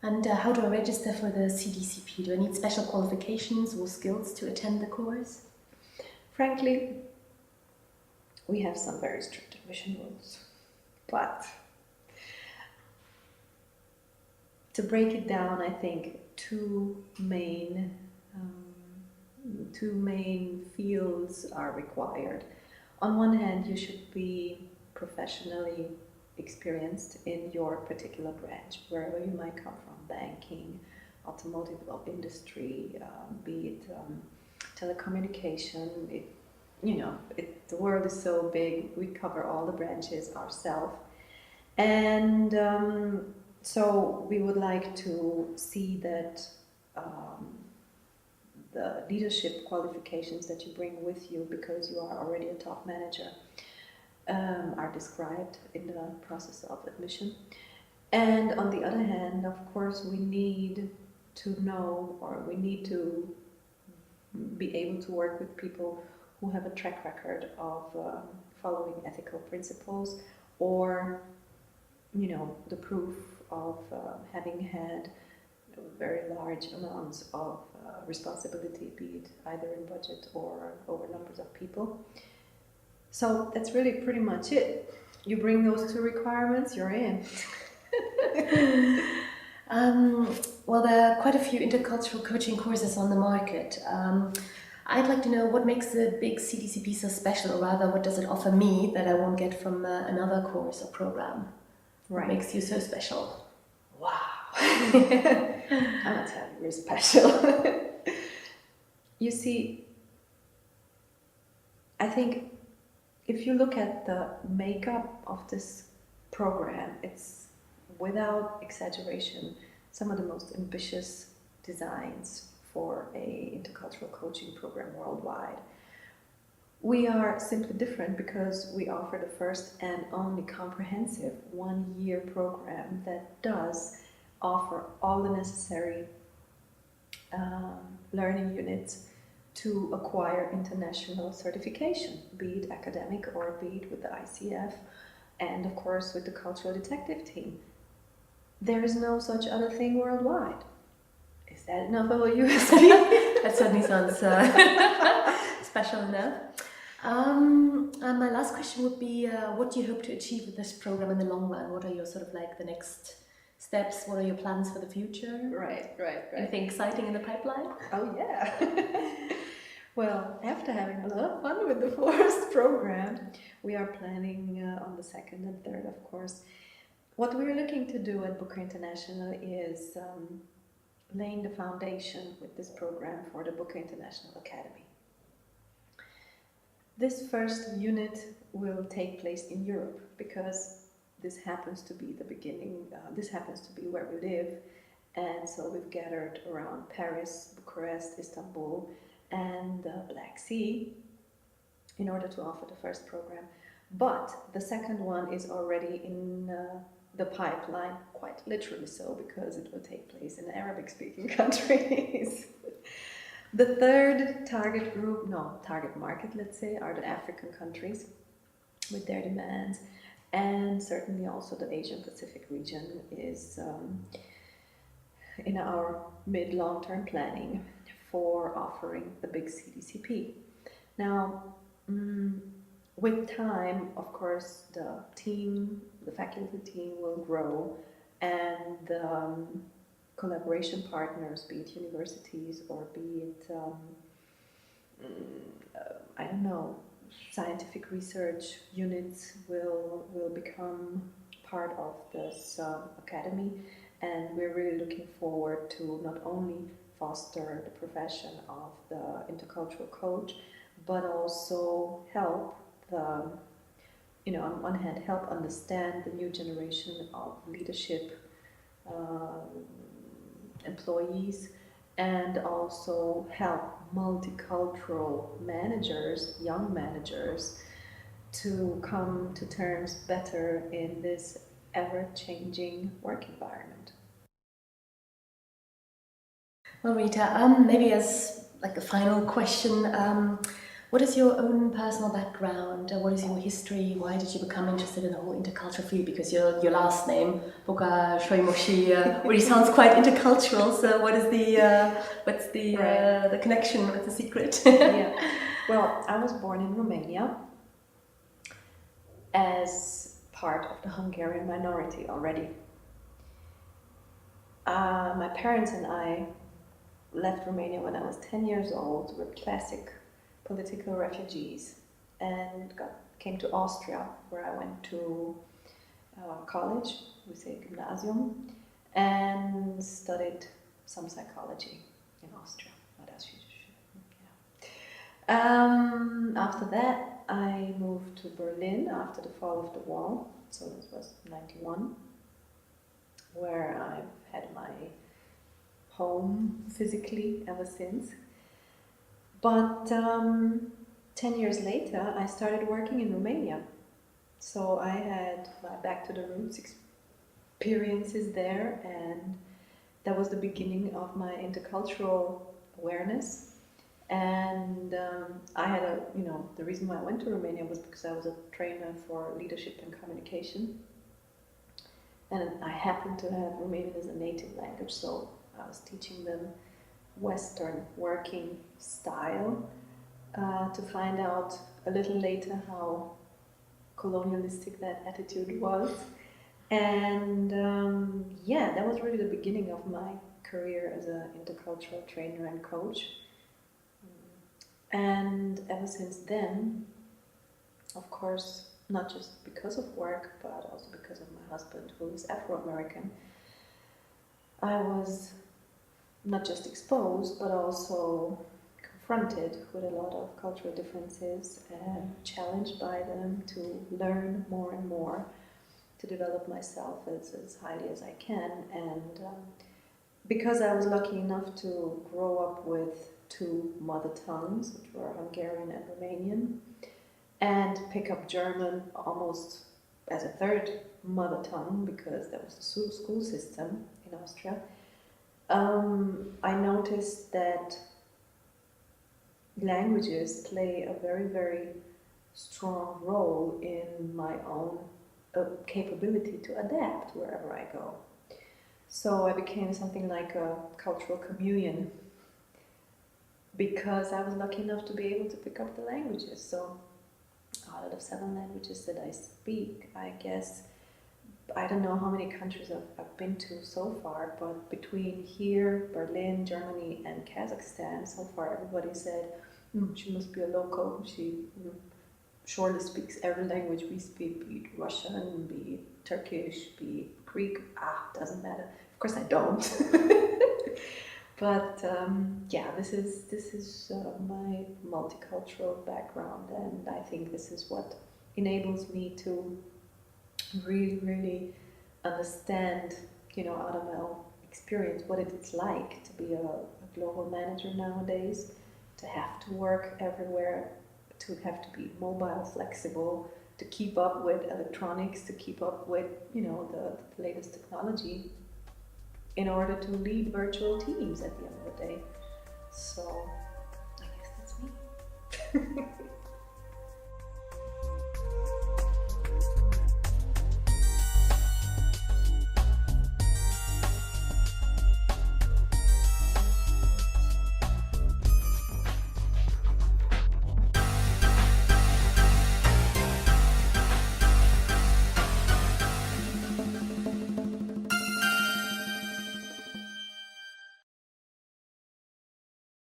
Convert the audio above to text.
And how do I register for the CDCP? Do I need special qualifications or skills to attend the course? Frankly, we have some very strict admission rules, but to break it down, I think two main fields are required. On one hand, you should be professionally experienced in your particular branch, wherever you might come from, banking, automotive industry, be it telecommunication. The world is so big, we cover all the branches ourselves. And so we would like to see that the leadership qualifications that you bring with you, because you are already a top manager, are described in the process of admission. And on the other hand, of course, we need to know, or we need to be able to work with people who have a track record of following ethical principles, or the proof of having had very large amounts of responsibility, be it either in budget or over numbers of people. So that's really pretty much it. You bring those two requirements, you're in. Well, there are quite a few intercultural coaching courses on the market. I'd like to know what makes the B.I.G.CD CP so special, or rather, what does it offer me that I won't get from another course or program? Right. What makes you so special? Wow. I'm gonna tell you, you're special. You see, I think if you look at the makeup of this program, it's, without exaggeration, some of the most ambitious designs for a intercultural coaching program worldwide. We are simply different because we offer the first and only comprehensive one-year program that does offer all the necessary learning units to acquire international certification, be it academic or be it with the ICF, and of course with the cultural detective team. There is no such other thing worldwide. Is that enough of a USP? That certainly sounds special enough. My last question would be, what do you hope to achieve with this program in the long run? What are your sort of like the next steps? What are your plans for the future? Right. Anything exciting in the pipeline? Oh yeah. Well, after having a lot of fun with the first program, we are planning on the second and third, of course. What we're looking to do at Booker International is laying the foundation with this program for the Booker International Academy. This first unit will take place in Europe because this happens to be the beginning, this happens to be where we live, and so we've gathered around Paris, Bucharest, Istanbul, and the Black Sea in order to offer the first program. But the second one is already in the pipeline, quite literally so, because it will take place in Arabic-speaking countries. The third target market, let's say, are the African countries with their demands, and certainly also the Asian Pacific region is in our mid-long-term planning for offering the B.I.G.CD CP. Now, with time, of course, the faculty team will grow, and collaboration partners, be it universities or be it, scientific research units will become part of this academy, and we're really looking forward to not only foster the profession of the intercultural coach, but also help on one hand, help understand the new generation of leadership employees, and also help multicultural managers, young managers, to come to terms better in this ever-changing work environment. Well, Rita, maybe as like a final question, What is your own personal background? What is your history? Why did you become interested in the whole intercultural field? Because your last name, Booker Solymosi, really sounds quite intercultural. So what is what's the connection? What's the secret? Yeah. Well, I was born in Romania as part of the Hungarian minority already. My parents and I left Romania when I was 10 years old. We're classic political refugees, and came to Austria, where I went to college, we say gymnasium, and studied some psychology in Austria. What else you should? Yeah. After that, I moved to Berlin after the fall of the wall. So this was 91, where I've had my home physically ever since. But 10 years later, I started working in Romania. So I had my back to the roots experiences there, and that was the beginning of my intercultural awareness. And I had the reason why I went to Romania was because I was a trainer for leadership and communication. And I happened to have Romanian as a native language, so I was teaching them Western working style to find out a little later how colonialistic that attitude was. And yeah, that was really the beginning of my career as an intercultural trainer and coach. And ever since then, of course, not just because of work, but also because of my husband, who is Afro-American, I was not just exposed, but also confronted with a lot of cultural differences and challenged by them to learn more and more, to develop myself as highly as I can. And because I was lucky enough to grow up with two mother tongues, which were Hungarian and Romanian, and pick up German almost as a third mother tongue, because that was the school system in Austria, I noticed that languages play a very, very strong role in my own capability to adapt wherever I go. So I became something like a cultural chameleon, because I was lucky enough to be able to pick up the languages. So out of the 7 languages that I speak, I guess, I don't know how many countries I've been to so far, but between here, Berlin, Germany, and Kazakhstan, so far everybody said, she must be a local, she surely speaks every language we speak, be it Russian, be it Turkish, be it Greek, doesn't matter. Of course I don't. But yeah, this is my multicultural background, and I think this is what enables me to really, really understand, out of my own experience, what it's like to be a global manager nowadays, to have to work everywhere, to have to be mobile, flexible, to keep up with electronics, to keep up with, the latest technology, in order to lead virtual teams at the end of the day. So I guess that's me.